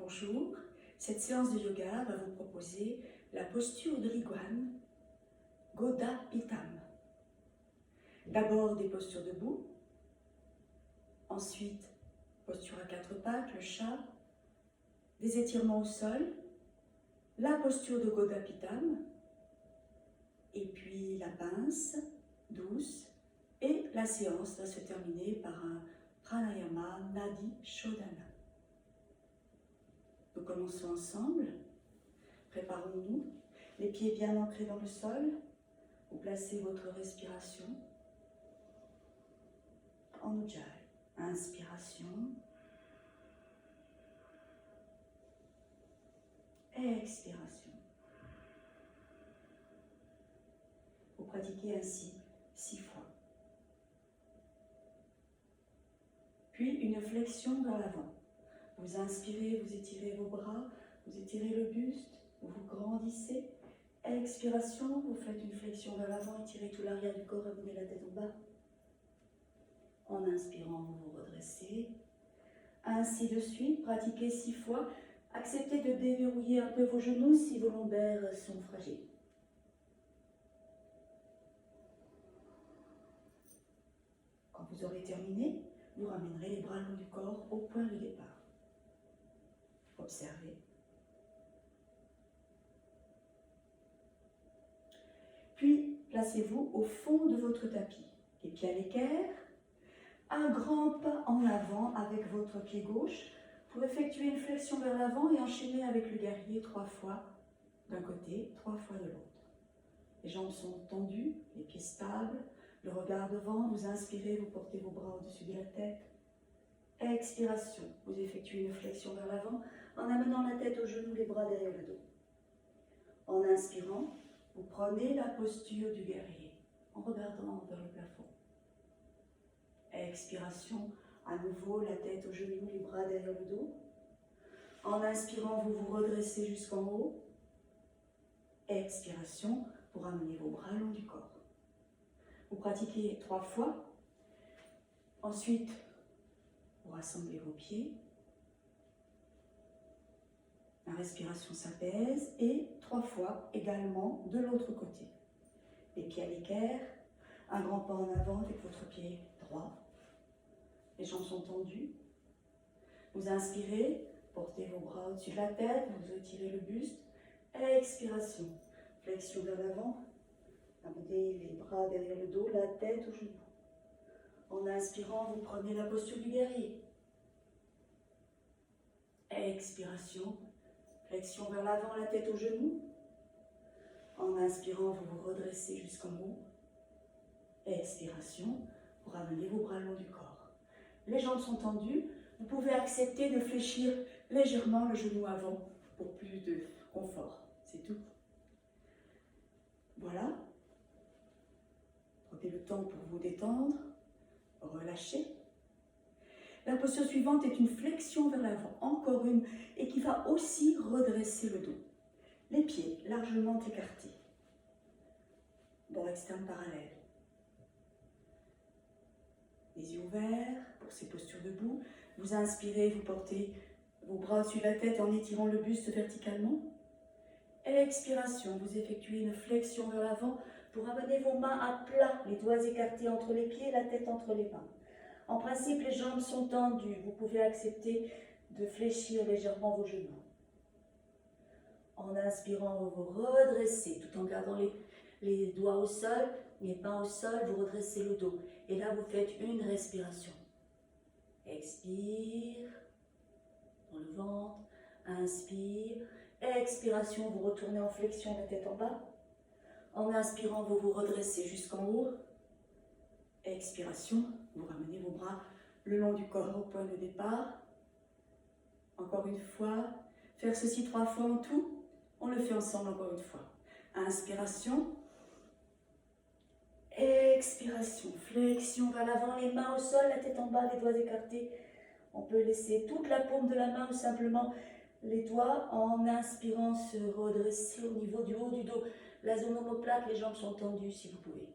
Bonjour, cette séance de yoga va vous proposer la posture de l'iguane, Goda Pitam. D'abord des postures debout, ensuite posture à quatre pattes, le chat, des étirements au sol, la posture de Goda Pitam, et puis la pince douce, et la séance va se terminer par un pranayama Nadi Shodhana. Nous commençons ensemble, préparons-nous, les pieds bien ancrés dans le sol, vous placez votre respiration en Ujjayi. Inspiration, expiration. Vous pratiquez ainsi 6 fois. Puis une flexion vers l'avant. Vous inspirez, vous étirez vos bras, vous étirez le buste, vous grandissez. Expiration, vous faites une flexion vers l'avant, étirez tout l'arrière du corps, amenez la tête en bas. En inspirant, vous vous redressez. Ainsi de suite, pratiquez 6 fois. Acceptez de déverrouiller un peu vos genoux si vos lombaires sont fragiles. Quand vous aurez terminé, vous ramènerez les bras le long du corps au point de départ. Observez. Puis, placez-vous au fond de votre tapis. Les pieds à l'équerre. Un grand pas en avant avec votre pied gauche pour effectuer une flexion vers l'avant et enchaîner avec le guerrier 3 fois d'un côté, 3 fois de l'autre. Les jambes sont tendues, les pieds stables, le regard devant, vous inspirez, vous portez vos bras au-dessus de la tête. Expiration, vous effectuez une flexion vers l'avant en amenant la tête aux genoux, les bras derrière le dos. En inspirant, vous prenez la posture du guerrier en regardant vers le plafond. Expiration, à nouveau la tête aux genoux, les bras derrière le dos. En inspirant, vous vous redressez jusqu'en haut. Expiration, pour amener vos bras le long du corps. Vous pratiquez 3 fois. Ensuite, vous rassemblez vos pieds. La respiration s'apaise et 3 fois également de l'autre côté. Les pieds à l'équerre, un grand pas en avant avec votre pied droit. Les jambes sont tendues. Vous inspirez, portez vos bras au-dessus de la tête, vous étirez le buste. Expiration, flexion vers l'avant. Amenez les bras derrière le dos, la tête aux genoux. En inspirant, vous prenez la posture du guerrier. Expiration, flexion vers l'avant, la tête aux genoux. En inspirant, vous vous redressez jusqu'en haut. Expiration, pour amener vos bras le long du corps. Les jambes sont tendues, vous pouvez accepter de fléchir légèrement le genou avant pour plus de confort, c'est tout. Voilà. Prenez le temps pour vous détendre, relâchez. La posture suivante est une flexion vers l'avant, encore une, et qui va aussi redresser le dos. Les pieds largement écartés, bord externe parallèle. Les yeux ouverts pour ces postures debout. Vous inspirez, vous portez vos bras au-dessus de la tête en étirant le buste verticalement. Expiration, vous effectuez une flexion vers l'avant pour amener vos mains à plat, les doigts écartés entre les pieds, la tête entre les mains. En principe, les jambes sont tendues. Vous pouvez accepter de fléchir légèrement vos genoux. En inspirant, vous vous redressez tout en gardant les doigts au sol, les mains au sol, vous redressez le dos. Et là, vous faites une respiration. Expire, dans le ventre, inspire. Expiration, vous retournez en flexion, la tête en bas. En inspirant, vous vous redressez jusqu'en haut. Expiration, vous ramenez vos bras le long du corps au point de départ. Encore une fois, faire ceci 3 fois en tout. On le fait ensemble encore une fois. Inspiration. Expiration, flexion vers l'avant, les mains au sol, la tête en bas, les doigts écartés. On peut laisser toute la paume de la main ou simplement les doigts en inspirant se redresser au niveau du haut du dos. La zone omoplate, les jambes sont tendues si vous pouvez.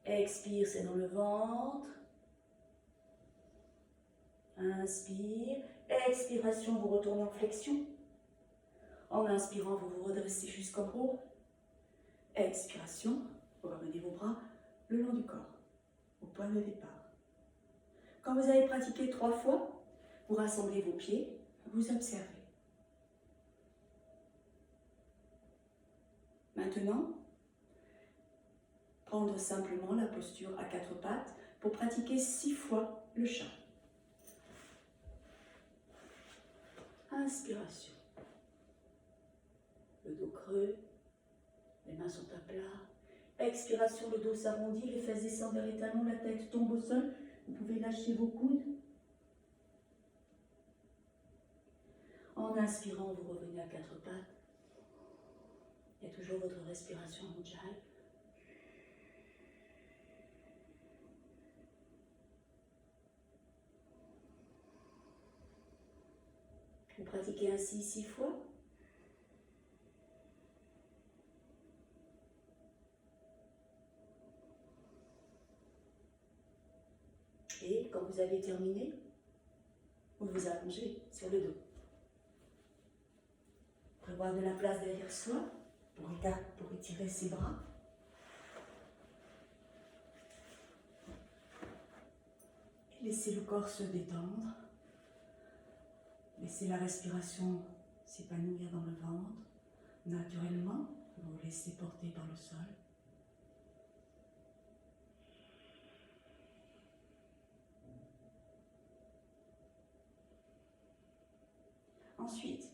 Expire, c'est dans le ventre. Inspire. Expiration, vous retournez en flexion. En inspirant, vous vous redressez jusqu'en haut. Expiration, vous ramenez vos bras le long du corps, au point de départ. Quand vous avez pratiqué 3 fois, vous rassemblez vos pieds, vous observez. Maintenant, prendre simplement la posture à 4 pattes pour pratiquer 6 fois le chat. Inspiration. Le dos creux, les mains sont à plat. Expiration, le dos s'arrondit, les fesses descendent vers les talons, la tête tombe au sol. Vous pouvez lâcher vos coudes. En inspirant, vous revenez à 4 pattes. Il y a toujours votre respiration en Ujjayi. Vous pratiquez ainsi 6 fois. Et quand vous avez terminé, vous vous allongez sur le dos. Prévoir de la place derrière soi pour étirer ses bras. Et laissez le corps se détendre. Laissez la respiration s'épanouir dans le ventre. Naturellement, vous vous laissez porter par le sol. Ensuite,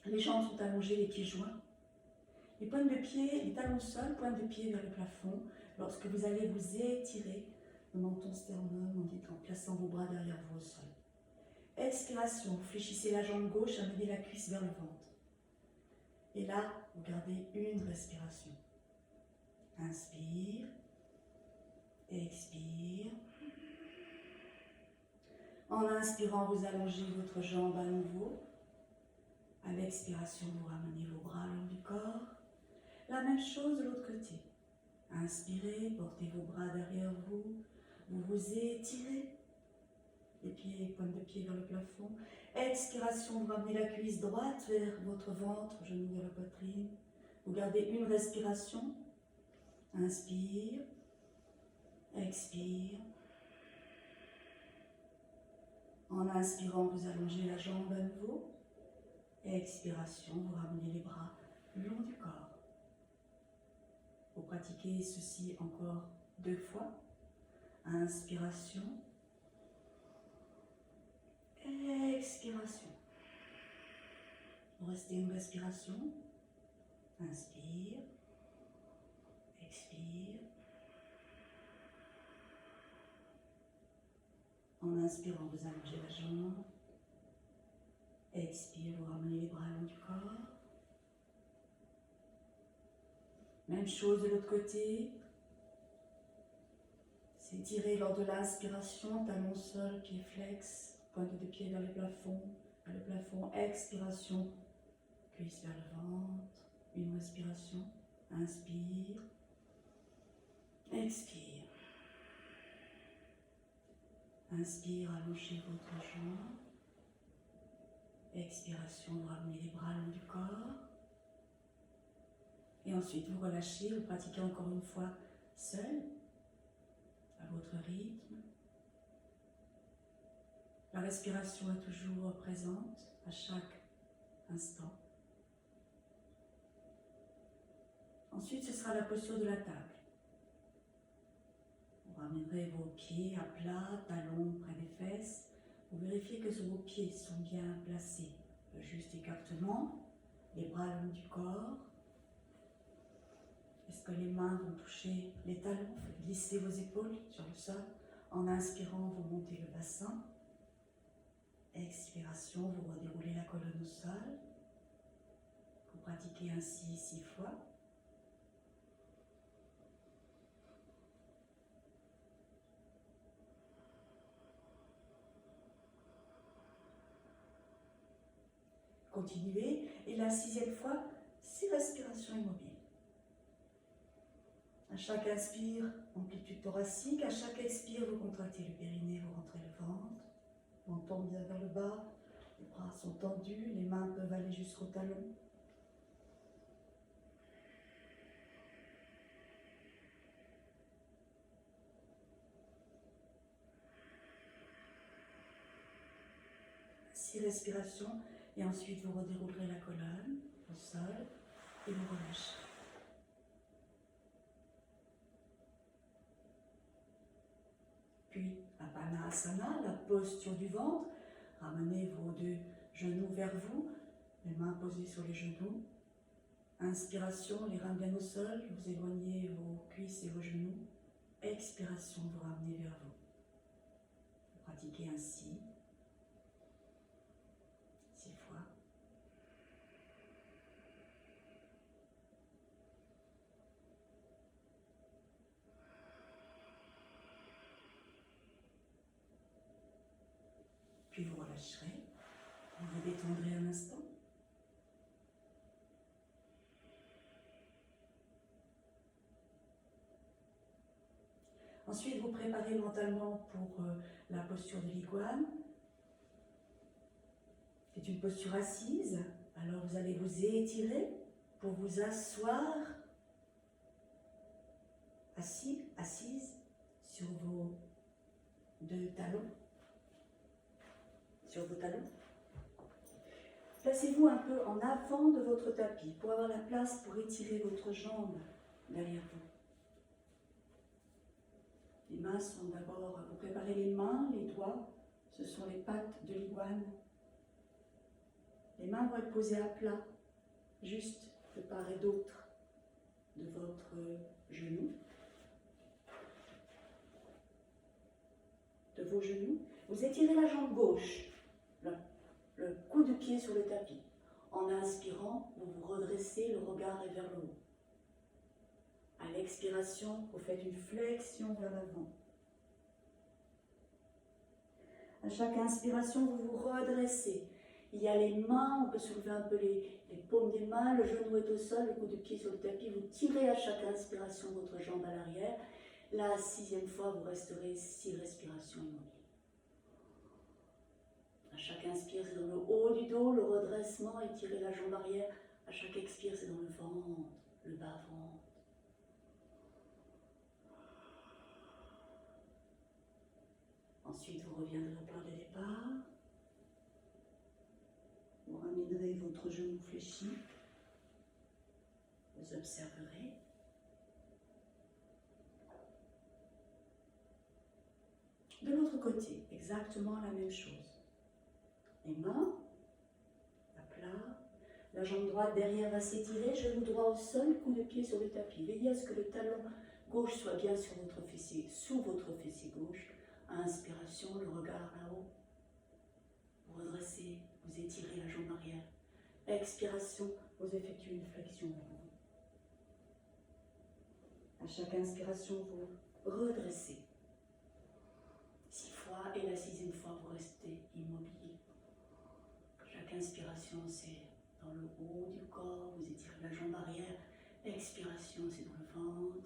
les jambes sont allongées, les pieds joints. Les pointes de pied, les talons au sol, pointes de pied vers le plafond. Lorsque vous allez vous étirer, le menton sternum en plaçant vos bras derrière vous au sol. Expiration, vous fléchissez la jambe gauche, amenez la cuisse vers le ventre. Et là, vous gardez une respiration. Inspire, expire. En inspirant, vous allongez votre jambe à nouveau. À l'expiration, vous ramenez vos bras le long du corps. La même chose de l'autre côté. Inspirez, portez vos bras derrière vous. Vous vous étirez. Les pieds, pointes de pied vers le plafond. Expiration, vous ramenez la cuisse droite vers votre ventre, genou vers la poitrine. Vous gardez une respiration. Inspire, expire. En inspirant, vous allongez la jambe à nouveau. Expiration, vous ramenez les bras le long du corps. Vous pratiquez ceci encore 2 fois. Inspiration. Expiration. Vous restez une respiration. Inspire. Expire. En inspirant, vous allongez la jambe. Expire, vous ramenez les bras le long du corps. Même chose de l'autre côté. S'étirer lors de l'inspiration, talon au sol, pied flex, pointe de pied vers le plafond, expiration, cuisse vers le ventre, une respiration, inspire, expire. Inspire, allongez votre jambe. Expiration, vous ramenez les bras le long du corps. Et ensuite, vous relâchez, vous pratiquez encore une fois seul, à votre rythme. La respiration est toujours présente à chaque instant. Ensuite, ce sera la posture de la table. Vous ramènerez vos pieds à plat, talons près des fesses. Vous vérifiez que vos pieds sont bien placés. Le juste écartement, les bras le long du corps. Est-ce que les mains vont toucher les talons? Glissez vos épaules sur le sol. En inspirant, vous montez le bassin. Expiration, vous redéroulez la colonne au sol. Vous pratiquez ainsi 6 fois. Continuez. Et la 6e fois, 6 respirations immobiles. À chaque inspire, amplitude thoracique. À chaque expire, vous contractez le périnée, vous rentrez le ventre. Menton bien vers le bas. Les bras sont tendus, les mains peuvent aller jusqu'au talon. Respiration et ensuite vous redéroulerez la colonne au sol et vous relâchez. Puis Apanasana, la posture du ventre. Ramenez vos deux genoux vers vous, les mains posées sur les genoux. Inspiration, les reins bien au sol, vous éloignez vos cuisses et vos genoux. Expiration, vous ramenez vers vous. Vous pratiquez ainsi. 6 fois. Puis vous relâcherez. Vous vous détendrez un instant. Ensuite, vous préparez mentalement pour la posture de l'iguane. C'est une posture assise. Alors vous allez vous étirer pour vous asseoir assis, assise sur vos deux talons. Sur vos talons. Placez-vous un peu en avant de votre tapis pour avoir la place pour étirer votre jambe derrière vous. Les mains sont d'abord, vous préparez les mains, les doigts, ce sont les pattes de l'iguane. Les mains vont être posées à plat, juste de part et d'autre de votre genou, de vos genoux. Vous étirez la jambe gauche, le coup de pied sur le tapis. En inspirant, vous vous redressez, le regard est vers le haut. À l'expiration, vous faites une flexion vers l'avant. À chaque inspiration, vous vous redressez. Il y a les mains, on peut soulever un peu les paumes des mains, le genou est au sol, le coup de pied sur le tapis. Vous tirez à chaque inspiration votre jambe à l'arrière. La 6e fois, vous resterez 6 respirations immobiles. À chaque inspire, c'est dans le haut du dos, le redressement, étirer la jambe arrière. À chaque expire, c'est dans le ventre, le bas-ventre. Ensuite, vous reviendrez au point de départ. Vous ramènerez votre genou fléchi. Vous observerez. De l'autre côté, exactement la même chose. Les mains à plat. La jambe droite derrière va s'étirer. Genou droit au sol, coup de pied sur le tapis. Veillez à ce que le talon gauche soit bien sur votre fessier, sous votre fessier gauche. Inspiration, le regard là-haut. Vous redressez, vous étirez la jambe arrière. Expiration, vous effectuez une flexion vers vous. À chaque inspiration, vous redressez. 6 fois et la 6e fois, vous restez immobile. Chaque inspiration, c'est dans le haut du corps, vous étirez la jambe arrière. Expiration, c'est dans le ventre.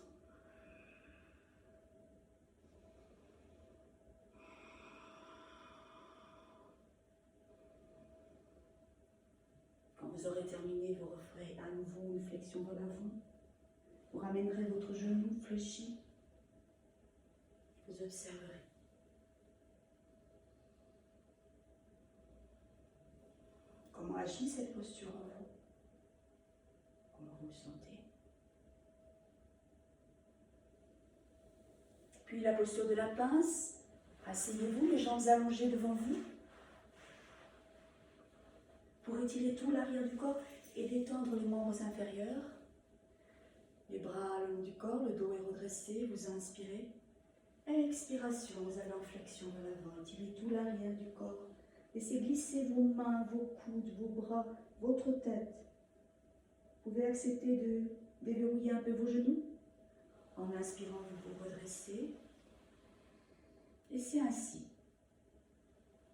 Quand vous aurez terminé, vous referez à nouveau une flexion vers l'avant. Vous ramènerez votre genou fléchi. Vous observerez. Comment agit cette posture en vous? Comment vous le sentez? Puis la posture de la pince. Asseyez-vous, les jambes allongées devant vous. Pour étirer tout l'arrière du corps et détendre les membres inférieurs. Les bras le long du corps, le dos est redressé, vous inspirez. Expiration, vous allez en flexion vers l'avant. Étirez tout l'arrière du corps. Laissez glisser vos mains, vos coudes, vos bras, votre tête. Vous pouvez accepter de déverrouiller un peu vos genoux. En inspirant, vous vous redressez. Et c'est ainsi.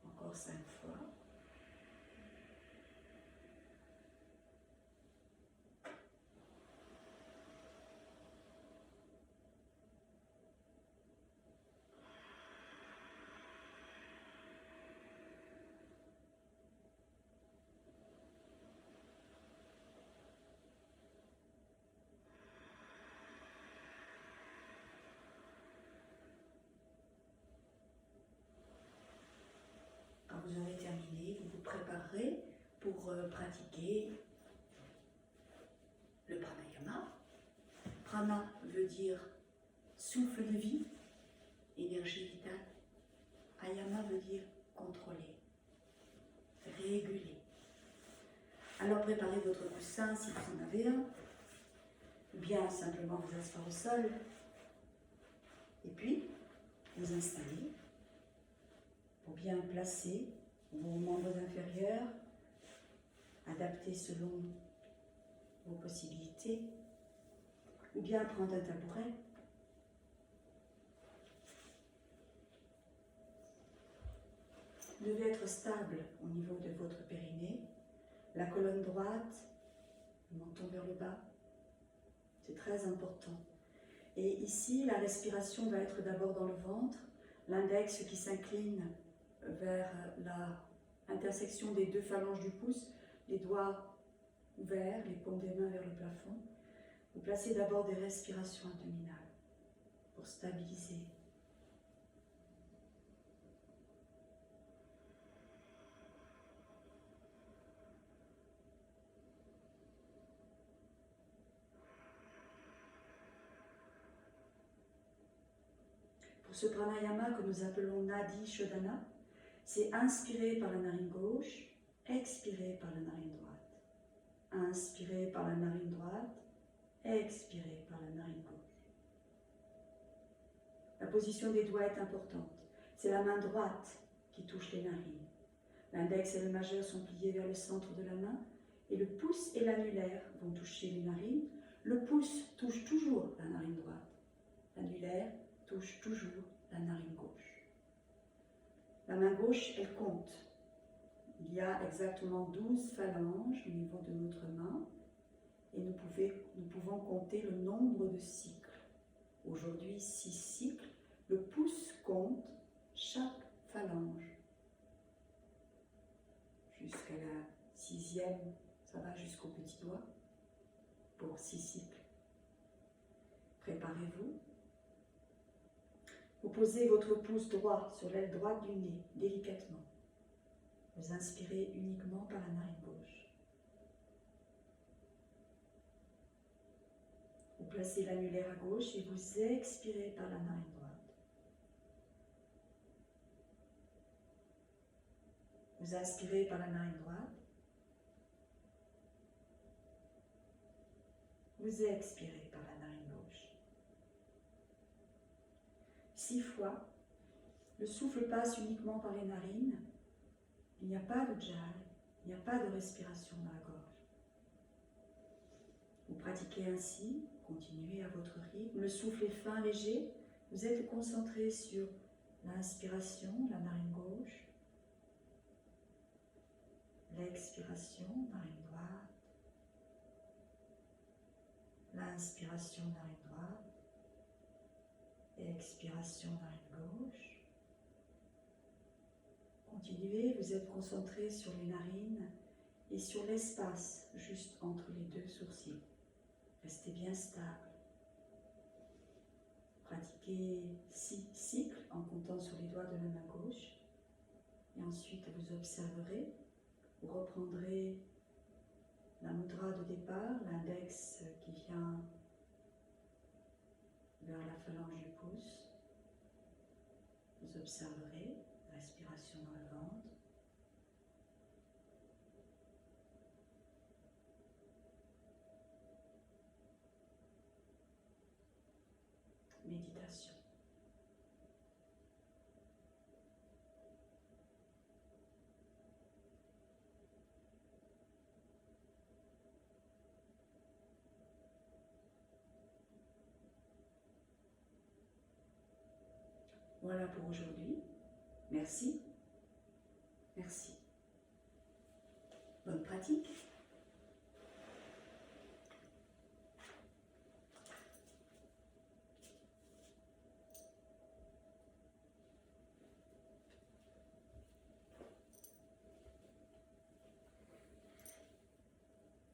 Encore 5 fois. pour pratiquer le pranayama. Prana veut dire souffle de vie, énergie vitale. Ayama veut dire contrôler, réguler. Alors préparez votre coussin si vous en avez un, ou bien simplement vous asseoir au sol, et puis vous installer pour bien placer vos membres inférieurs, adaptés selon vos possibilités, ou bien prendre un tabouret. Vous devez être stable au niveau de votre périnée, la colonne droite, le menton vers le bas, c'est très important. Et ici, la respiration va être d'abord dans le ventre, l'index qui s'incline vers l'intersection des deux phalanges du pouce, les doigts ouverts, les paumes des mains vers le plafond. Vous placez d'abord des respirations abdominales pour stabiliser. Pour ce pranayama que nous appelons Nadi Shodhana, c'est inspirer par la narine gauche, expirer par la narine droite. Inspirer par la narine droite, expirer par la narine gauche. La position des doigts est importante. C'est la main droite qui touche les narines. L'index et le majeur sont pliés vers le centre de la main et le pouce et l'annulaire vont toucher les narines. Le pouce touche toujours la narine droite. L'annulaire touche toujours la narine gauche. La main gauche, elle compte. Il y a exactement 12 phalanges au niveau de notre main et nous pouvons compter le nombre de cycles. Aujourd'hui, 6 cycles. Le pouce compte chaque phalange. Jusqu'à la 6e, ça va jusqu'au petit doigt pour 6 cycles. Préparez-vous. Vous posez votre pouce droit sur l'aile droite du nez, délicatement. Vous inspirez uniquement par la narine gauche. Vous placez l'annulaire à gauche et vous expirez par la narine droite. Vous inspirez par la narine droite. Vous expirez par la narine gauche. 6 fois, le souffle passe uniquement par les narines. Il n'y a pas de jhana, il n'y a pas de respiration dans la gorge. Vous pratiquez ainsi, continuez à votre rythme. Le souffle est fin, léger. Vous êtes concentré sur l'inspiration, la narine gauche. L'expiration, narine droite. L'inspiration, narine droite. Expiration, narine gauche. Continuez, vous êtes concentré sur les narines et sur l'espace juste entre les deux sourcils. Restez bien stable. Pratiquez 6 cycles en comptant sur les doigts de la main gauche. Et ensuite, vous observerez. Vous reprendrez la mudra de départ, l'index qui vient vers la phalange du pouce. Vous observerez la respiration dans le ventre. Méditation. Voilà pour aujourd'hui. Merci. Merci. Bonne pratique.